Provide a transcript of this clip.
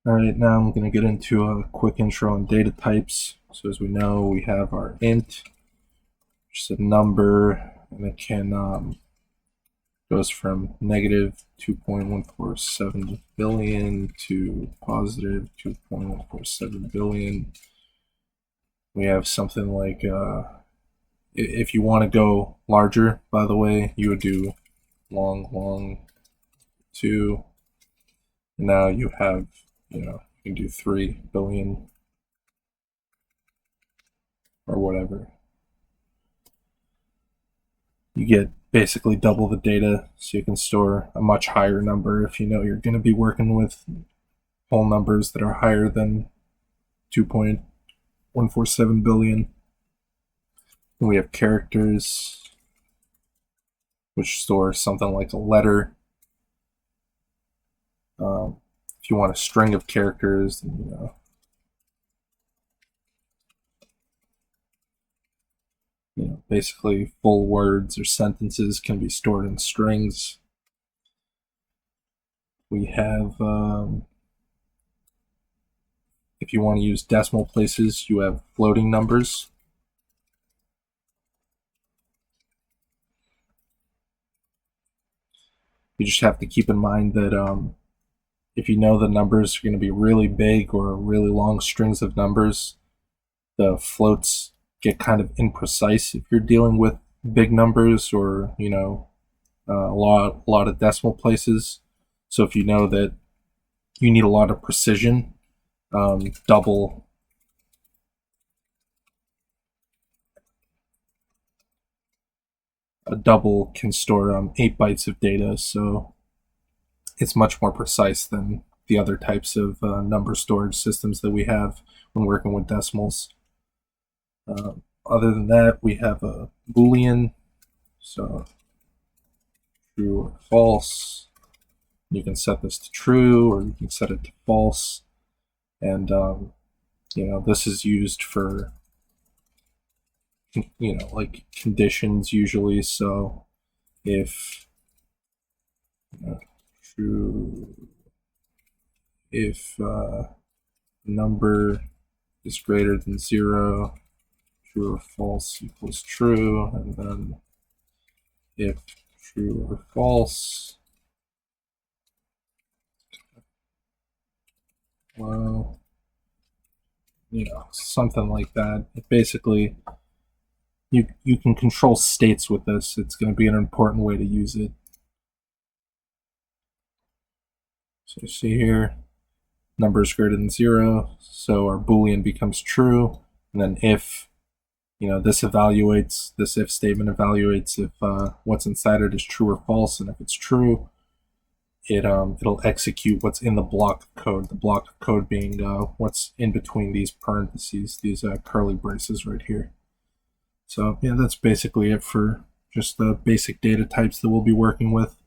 Alright, now I'm going to get into a quick intro on data types. So as we know, we have our int, which is a number, and it can goes from negative 2.147 billion to positive 2.147 billion. We have something like, if you want to go larger, by the way, you would do long 2. Now you have, you can do 3 billion or whatever. You get basically double the data, so you can store a much higher number if you know you're going to be working with whole numbers that are higher than 2.147 billion. And we have characters, which store something like a letter. If you want a string of characters, then, basically full words or sentences can be stored in strings. We have, if you want to use decimal places, you have floating numbers. You just have to keep in mind that if you know the numbers are going to be really big or really long strings of numbers, the floats get kind of imprecise if you're dealing with big numbers or a lot of decimal places. So if you know that you need a lot of precision, double a double can store 8 bytes of data, so it's much more precise than the other types of number storage systems that we have when working with decimals. Other than that, we have a Boolean, so true or false. You can set this to true or you can set it to false. And, this is used for, like conditions usually. So if, true, if number is greater than 0, true or false equals true, and then if true or false, well, something like that. Basically, you can control states with this. It's going to be an important way to use it. So you see here, number is greater than 0, so our Boolean becomes true, and then if this if statement evaluates if what's inside it is true or false, and if it's true, it'll execute what's in the block of code. The block of code being what's in between these parentheses, these curly braces right here. So yeah, that's basically it for just the basic data types that we'll be working with.